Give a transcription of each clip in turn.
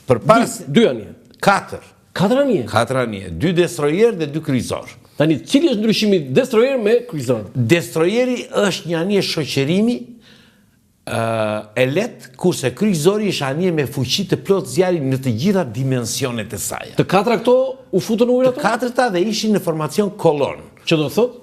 Dy anije. 4. 4 anije. 4 anije. 2 destroyer dhe 2 kryqëzor. Tani, cili është ndryshimi destroyer me kryqëzor? Destroyeri është një anije shoqërimi e lehtë, kurse kryqëzori është anije me fuqi të plot zjarri në të gjitha dimensionet e saj. Të 4 këto u futën ujë ato? Të 4 dhe ishin në formacion kolon. Që do thot?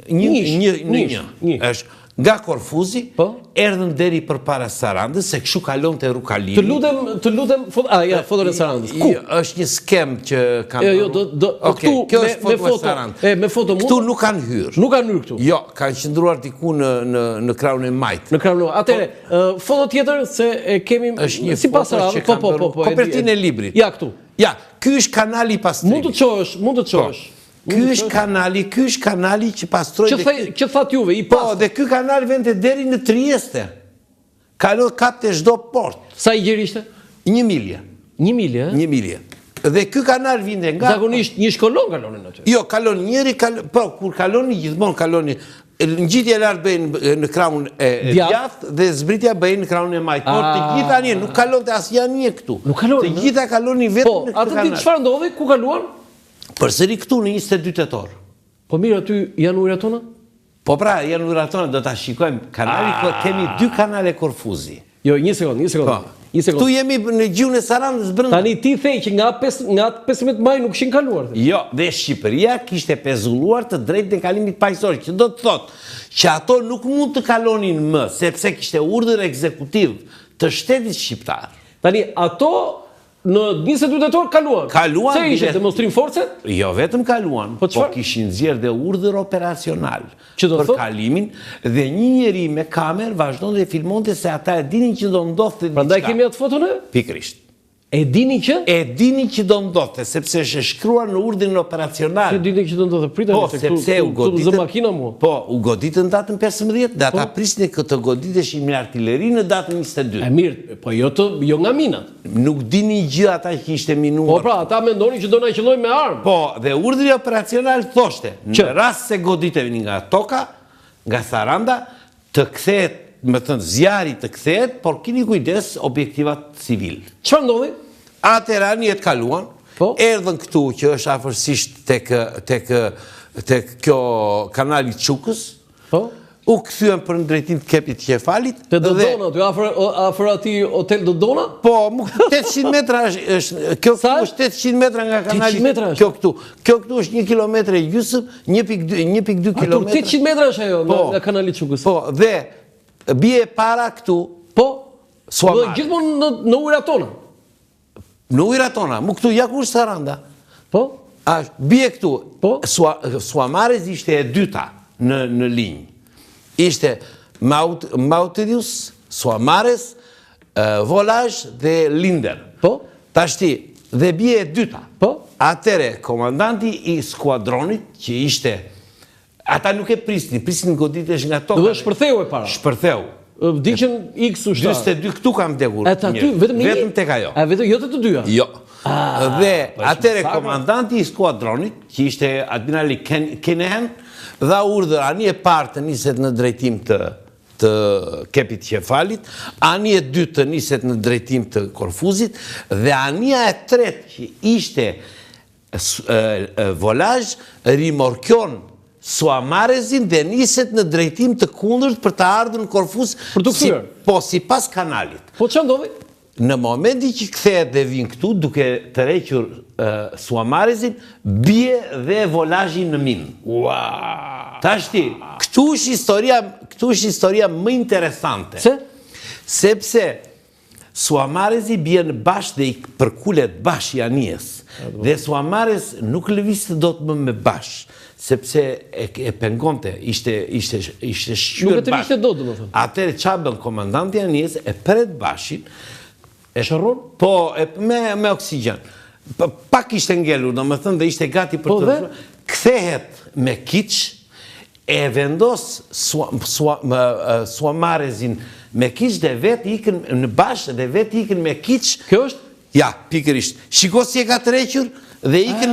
Një. Është nga Korfuzi, erdhën deri përpara Sarandës, se kështu kalon te Rukalimi. Të lutem, foton e Sarandës. Ku? Është një skem që kanë. Kjo është foto e Sarandës. Me foto mund. Këtu nuk kanë hyrë. Nuk kanë hyrë këtu. Jo, kanë qëndruar diku në krahun e majt. Në krahun. Atëre, foto tjetër se e kemi sipas Sarandës. Po. Kopertinë e librit. Ja këtu. Ja, ky është kanali i pastrimit. Mund të çosh. Ky është kanali që pastroi. Që thatë juve, i pas. Po, dhe ky kanal vente deri në Trieste. Kalon kapte çdo port. Sa i gjerë ishte? 1 milje. 1 milje, 1 milje. Dhe ky kanal vinte nga zakonisht një shkollon kalonin aty. Jo, kalon njëri, po kur kaloni gjithmonë kaloni ngjitja e lartë bëjnë në krahun e djathtë dhe zbritja bëjnë në krahun e majt. Por të gjitha anije nuk kalonte asnjë anije këtu. Të gjitha kalonin vetëm në këtë kanal. Atë çfarë ndodhi? Ku kaluan? Përsëri këtu në 22 tetor. Po mirë, aty janë ujëra tona? Po pra, janë ujëra tona, do ta shikojmë. Kemi 2 kanale Korfuzi. Jo, një sekond. Këtu jemi në gjuhën e Sarandës brenda. Tani ti thej që nga 15 maj nuk ishin kaluar. Jo, dhe Shqipëria kishte pezulluar të drejtën e kalimit paqësor, që do të thotë që ato nuk mund të kalonin më, sepse kishte urdhër ekzekutiv të shtetit shqiptar. Tani ato në 22 tetor kaluan. Se ishte demonstrim force? Jo, vetëm kaluan, po kishin nxjerrë dhe urdhër operacional për kalimin dhe një njeri me kamerë vazhdonte dhe filmonte se ata e dinin që do ndodhte diçka. Prandaj kemi atë foton e? Pikërisht. E dinin që? E dinin që do ndodhte, sepse është shkruar në urdhrin operacional. E dinin që do ndodhte, pritani. Po, sepse u goditën datën 15 dhe ata prisnin këtë goditeshin me artilleri në datën 22. E mirë, po jo nga minat. Nuk dini gjë ata që ishte minuar. Po pra, ata mendonin që do na qellojnë me armë. Po, dhe urdhri operacional thoshte, në rast se goditemi nga toka, nga Saranda, të kthehet, më thënë, zjarri të kthehet, por keni kujdes objektivat civil. Çfarë ndodhi? Atëherë anijet kaluan, erdhën këtu që është afërsisht tek kjo kanali Çukës. U kthyen për në drejtim të Kepit Qefalit. Te Dodona, aty afër atij Hotel Dodona? Po, 800 metra është, kjo është 800 metra nga kanali. Kjo këtu është 1 kilometër e gjysmë, 1.2 kilometra. 800 metra është ajo nga kanali Çukës. Po, dhe bie para këtu. Po, Suamare. Gjithmonë në ujërat tona. Në ujërat tona, mu këtu ja ku është Saranda. Po? Bie këtu. Po? Suamares ishte e dyta në linjë. Ishte Mautidius, Suamares, Volazh dhe Linder. Po? Tashti, dhe bie e dyta. Po? Atere, komandanti i skuadronit, që ishte, ata nuk e prisnin goditesh nga toka. Dhe shpërtheu e para. Shpërtheu. Diqen X ushtar. 22 këtu kam vdekur. Vetëm tek ajo. Vetëm jo të dyja. Jo. Dhe atere komandanti i skuadronit, që ishte admirali Kenehan, dha urdhër anije parë të niset në drejtim të Kepit Qefalit, anije dytë të niset në drejtim të Korfuzit, dhe anija e tretë që ishte Volazh rimorkion Suamarezin dhe niset në drejtim të kundërt për të ardhur në Korfuz. Për të kthyer. Po, sipas kanalit. Po çfarë ndodhi? Në momenti që kthehet dhe vin këtu, duke tërhequr Suamarezin, bie dhe Volazhi në minë. Tashti, këtu është historia më interesante. Se? Sepse Suamarezi bie në bash dhe i përkulet bash i anijes. Dhe Suamarez nuk lëvizte dot më me bash, sepse e pengonte, ishte shqyr bash. Nuk e të vishte dot, domethënë. Atëherë çfarë bën komandanti i anijes, e pret bashin. E shërron? Po, me oksigjen. Pak ishte ngelur, domethënë, dhe ishte gati për të kthehet me kiç, e vendos Suamarezin me kiç dhe vetë ikën në bash dhe vetë ikën me kiç. Kjo është? Ja, pikërisht. Shiko si e ka tërhequr dhe ikën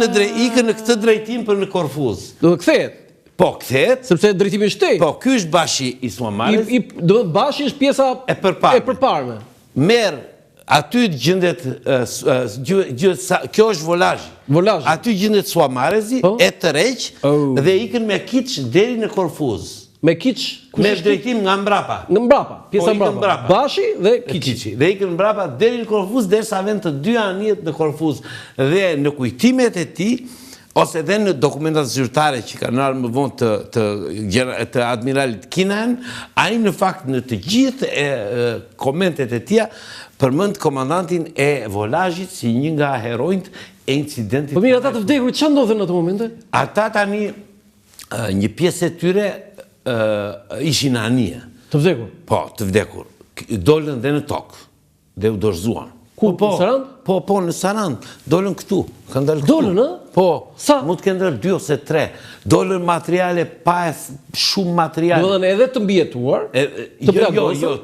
në këtë drejtim për në Korfuz. Do të kthehet. Po, kthehet. Sepse drejtimi është shtej. Po, ky është bashi i Suamarez. Do të bashi është pjesa e përparme. përparme. Merr Aty gjendet, kjo është volazhi. Aty gjendet Suamarezi, e tërheq dhe ikën me kiç deri në Korfuz. Me kiç? Me drejtim nga mbrapa. Nga mbrapa, pjesa mbrapa. Bashi dhe kiçi. Dhe ikën mbrapa deri në Korfuz, derisa vend të dy anijet në Korfuz. Dhe në kujtimet e tij, ose edhe në dokumentat zyrtare që kanë ardhur më vonë të admiralit Kinahan, ai në fakt në të gjithë komentet e tija përmend komandantin e volazhit si një nga heronjt e incidentit. Po mirë, ata të vdekurit çfarë ndodhen në ato momente? Ata tani një pjesë e tyre ishin anije. Të vdekur? Po, të vdekur. Dolën dhe në tokë dhe u dorëzuan. Ku, në Sarand? Po, në Sarand. Dolën këtu. Kanë dalë këtu. Dolën, ë? Po. Sa? Mund të kenë ndër 2 ose 3. Dolën materiale pa shumë materiale. Do dhe edhe të mbijetuar, të plagosur? Jo,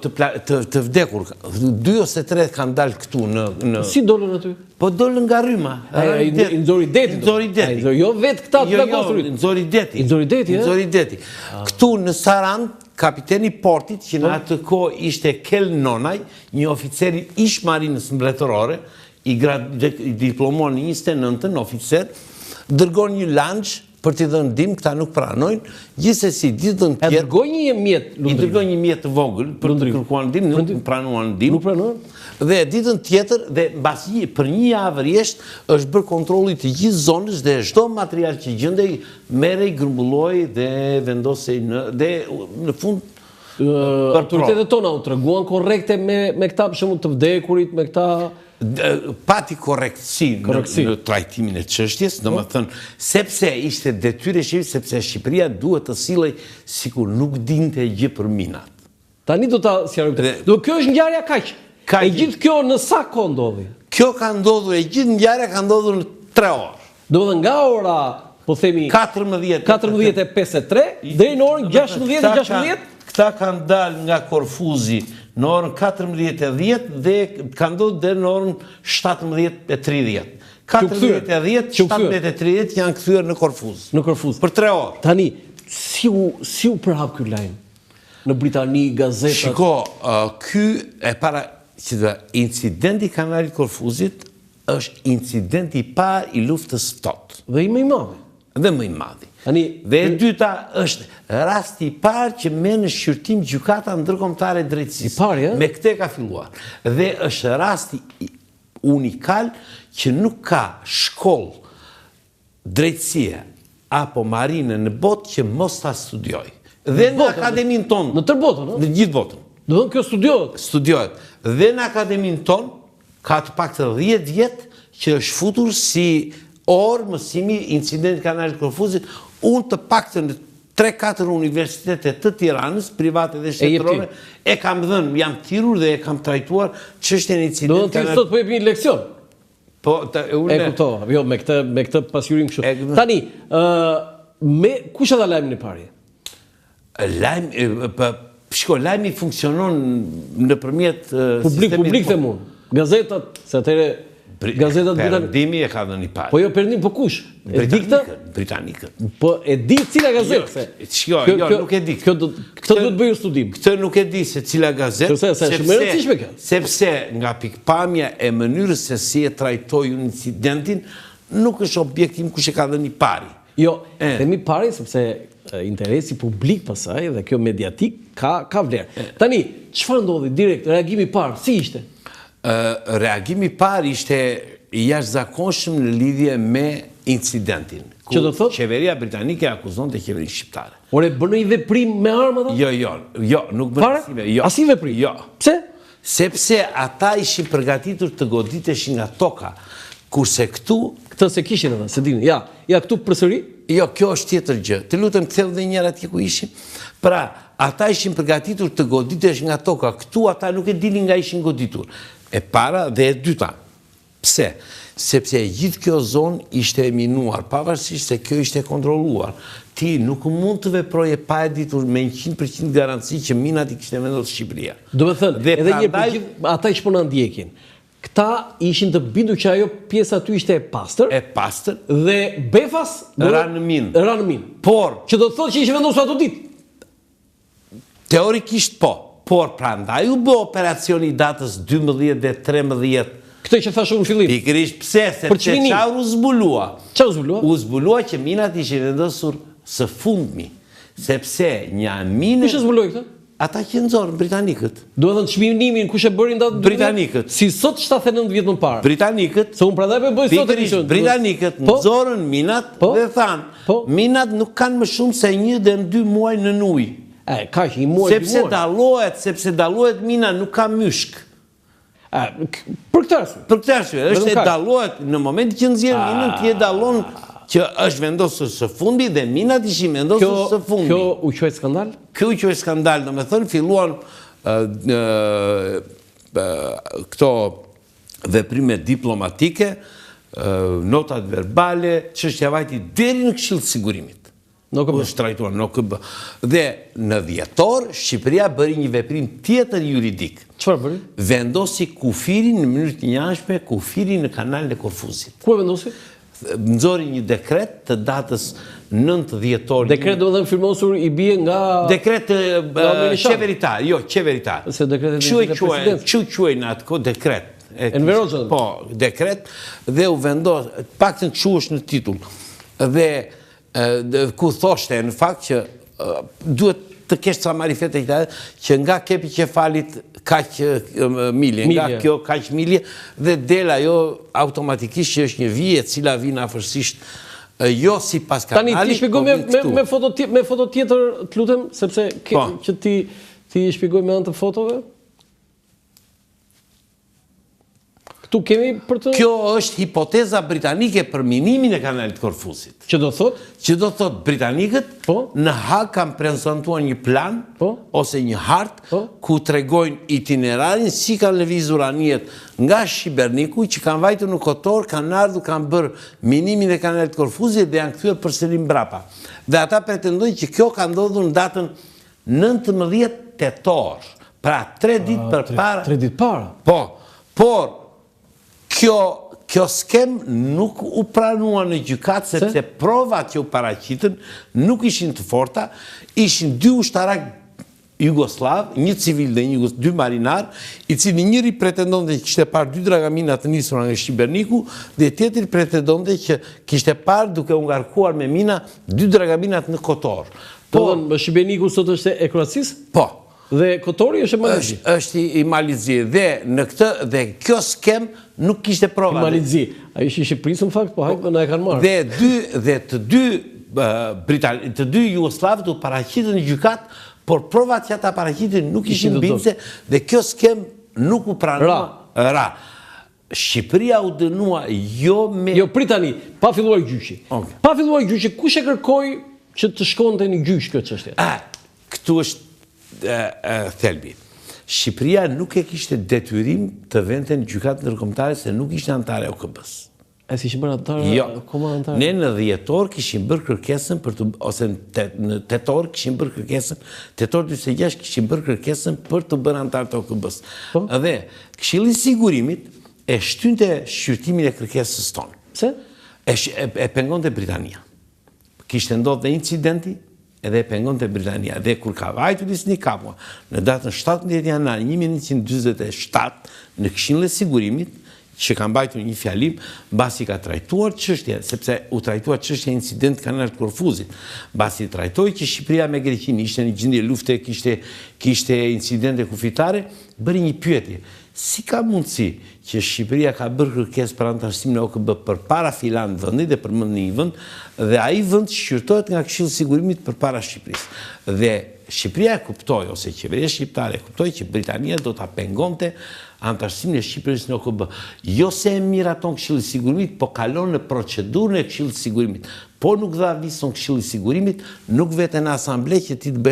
të vdekur. 2 ose 3 kanë dalë këtu në... Si dolën aty? Po dolën nga rryma. I nxori deti. Nxori deti. Jo vetë këta të plagosurit. Jo, nxori deti. Nxori deti, e? Nxori deti. Këtu në Sarand, kapiteni portit, që në atë kohë ishte Kel Nonaj, një oficeri ish marinës mbretërore, i diplomuar në 29-ën oficer, dërgon një lanç për t'i dhënë ndihmë, këta nuk pranojnë, gjithsesi ditën tjetër. E dërgoi një mjet lundrim. I dërgoi një mjet të vogël për të kërkuar ndihmë, nuk pranuan ndihmë. Nuk pranuan? Dhe ditën tjetër, dhe mbasi për një javë rresht, është bërë kontrolli të gjithë zonës dhe çdo material që gjendej merrej, grumbulloi dhe vendosej në fund. Autoritetet tona u treguan korrekte me këta, për shembull, të vdekurit, me këta... Pati korrektësi në trajtimin e çështjes, domethënë sepse ishte detyrë e Shqipërisë, sepse Shqipëria duhet të sillej sikur nuk dinte gjë për minat. Tani do ta sqarojmë. Do kjo është ngjarja kaq. E gjithë kjo në sa kohë ndodhi? Kjo ka ndodhur, e gjithë ngjarja ka ndodhur në 3 orë. Domethënë nga ora, po themi 14:53 deri në orën 16:16. Këta kanë dalë nga Korfuzi në orën 14:10 dhe kanë ndodhur deri në orën 17:30. 14:10, 17:30 janë kthyer në Korfuz. Në Korfuz. Për 3 orë. Tani, si u përhap ky lajm? Në Britani, gazetat... Shiko, ky e para... Incidenti i kanalit Korfuzit është incidenti i parë i luftës ftohtë. Dhe i më i madh. Dhe më i madh. Dhe e dyta është rasti i parë që merr në shqyrtim gjykata ndërkombëtare drejtësisë. I parë, me këtë ka filluar. Dhe është rasti unikal që nuk ka shkollë drejtësie apo marine në botë që mos ta studiojë. Dhe në akademinë tonë. Në tërë botën, në gjithë botën. Do të thonë kjo studiohet. Studiohet. Dhe në akademinë tonë ka të paktën 10 vjet që është futur si orë mësimi incidenti kanalit Korfuzit. Unë të paktën në 3-4 universitete të Tiranës, private dhe shtetërore, e kam dhënë, jam thirrur dhe e kam trajtuar çështjen e incidentit. Do të thotë po jepni një leksion. Po, e kuptova. Jo, me këtë pasqyrim kështu. Tani, kush e dha lajmin e parë? Lajmi funksionon nëpërmjet publik them unë. Gazetat, se atëre gazetat Perëndimi e ka dhënë parë. Po jo Perëndim, po kush? E di këtë? Britanikët. Po e di cila gazetë? Jo, nuk e di. Këtë duhet bëjë studim. Këtë nuk e di se cila gazetë. Sepse nga pikpamja e mënyrës se si e trajtoi incidentin, nuk është objektim kush e ka dhënë parë. Jo, themi parë sepse interesi publik pasaj dhe kjo mediatik ka vlerë. Tani, çfarë ndodhi direkt, reagimi parë, si ishte? Reagimi parë ishte i jashtëzakonshëm në lidhje me incidentin. Që do thotë? Qeveria britanike akuzonte qeverinë shqiptare. Ore, bën një veprim me armë ata? Jo, nuk bën asnjë. As i veprim? Jo. Pse? Sepse ata ishin përgatitur të goditeshin nga toka. Kurse këtu... Këtë se kishin edhe, se dini. Ja, këtu përsëri? Jo, kjo është tjetër gjë. Të lutem ktheu dhe një herë atje ku ishim. Pra, ata ishin përgatitur të goditesh nga toka. Këtu ata nuk e dinin nga ishin goditur. E para dhe e dyta. Pse? Sepse gjithë kjo zonë ishte e minuar, pavarësisht se kjo ishte kontrolluar. Ti nuk mund të veproje pa e ditur me 100% garanci që minat i kishte vendosur Shqipëria. Do të thënë, edhe një përgjith, ata që po na ndjekin. Këta ishin të bindur që ajo pjesa aty ishte e pastër. E pastër. Dhe befas ranë në minë. Por, që do të thotë që ishte vendosur ato ditë. Teorikisht po. por prandaj u bë operacioni i datës 12 dhe 13. Këtë që thashë në fillim. Pikërisht pse, sepse çfarë u zbulua? Çfarë u zbulua? U zbulua që minat ishin vendosur së fundmi, sepse një minë... Kush e zbuloi këtë? Ata që nxorën britanikët. Duhet të thënë çmimimin kush e bëri ndatë britanikët. Si sot 79 vjet më parë. Britanikët. Se unë prandaj po bëj sot edicion. Britanikët nxorën minat dhe thanë, minat nuk kanë më shumë se 1 dhe 2 muaj në ujë. Kaq, 1 muaj. Sepse dallohet mina nuk ka myshk. Për këtë arsye. Për këtë arsye, është e dallohet në momentin që nxjerr minën, ti e dallon që është vendosur së fundi dhe minat ishin vendosur së fundi. Kjo u quajt skandal? Kjo u quajt skandal, domethënë filluan këto veprime diplomatike, notat verbale, çështja vajti deri në Këshillin e Sigurimit. Është trajtuar në OKB. Dhe në dhjetor, Shqipëria bëri një veprim tjetër juridik. Çfarë bëri? Vendosi kufirin në mënyrë të njëanshme, kufirin në kanalin e Korfuzit. Ku e vendosi? Nxori një dekret të datës 9 dhjetor. Dekret do të thënë firmosur i bie nga... Dekret qeveritar, jo, qeveritar. Se dekretet e presidentit. Që quajnë atë ko dekret. Enver Hoxha. Po, dekret, dhe u vendos, paktën kështu është në titull. Dhe ku thoshte në fakt që duhet të kesh ca marifete që nga kepi qefalit kaq milje, nga kjo kaq milje, dhe del ajo automatikisht që është një vije cila vjen afërsisht jo sipas kanalit. Tani ti shpjegoj me foto tjetër, të lutem, sepse që ti shpjegoj me anë të fotove. Kjo është hipoteza britanike për minimin e kanalit Korfuzit. Që do thot? Që do thot britanikët në Hag kanë prezantuar një plan ose një hartë ku tregojnë itinerarin si kanë lëvizur anijet nga Shqiberniku që kanë vajtur në Kotor, kanë ardhur, kanë bërë minimin e kanalit Korfuzit dhe janë kthyer përsëri mbrapa. Dhe ata pretendojnë që kjo ka ndodhur në datën 19 tetor. Pra 3 ditë përpara. 3 ditë para. Po, por kjo skem nuk u pranua në gjykat, sepse provat që u paraqitën nuk ishin të forta, ishin 2 ushtarak Jugoslav, një civil dhe 2 marinar, i cili njëri pretendonte që kishte parë 2 dragamina të nisura nga Shqiberniku, dhe tjetri pretendonte që kishte parë duke u ngarkuar me mina 2 dragaminat në Kotor. Po, Shqiberniku sot është e Kroacisë? Po. Dhe Kotori është e Malizzi? Është i Malizzi. Dhe kjo skem nuk kishte prova. I Malizzi. A ishte i Shqipërisë në fakt, po hajtë në e kanë marrë. Dhe të dy Jugoslavët u paraqitën në gjykat, por provat që ata paraqitën nuk ishin bindse dhe kjo skem nuk u pranua. Ra. Shqipëria u dënua jo me... Jo, pritani, pa filluar gjyqi. Pa filluar gjyqi, kush e kërkoi që të shkonte në gjyq këtë çështje? Këtu është thelbi. Shqipëria nuk e kishte detyrim të vente në gjykat ndërkombëtare se nuk ishte antare e OKB-s. Si ishte bërë antare? Jo. Ne në dhjetor kishim bërë kërkesën ose në tetor kishim bërë kërkesën, tetor 26 kishim bërë kërkesën për të bërë antare të OKB-s. Dhe Këshilli i Sigurimit e shtynte shqyrtimin e kërkesës tonë. Pse? E pengonte Britania. Kishte ndodhur dhe incidenti, edhe e pengonte Britania. Dhe kur ka vajtur Lisni Kapua, në datën 17 janar 1947, në Këshillin e Sigurimit, që ka mbajtur një fjalim, mbasi ka trajtuar çështja, sepse u trajtua çështja incident kanalit Korfuzit, mbasi trajtoi që Shqipëria me Greqinë ishte në gjendje lufte, kishte incidente kufitare, bëri një pyetje. Si ka mundësi që Shqipëria ka bërë kërkesë për antarësimin e OKB përpara filan vendit dhe përmend një vend, dhe ai vend shqyrtohet nga Këshilli i Sigurimit përpara Shqipërisë. Dhe Shqipëria e kuptoi, ose qeveria shqiptare e kuptoi që Britania do ta pengonte antarësimin e Shqipërisë në OKB. Jo se e miraton Këshilli i Sigurimit, po kalon në procedurën e Këshillit të Sigurimit. Po nuk dha vizën Këshillit të Sigurimit, nuk vete në asamble që ti të bësh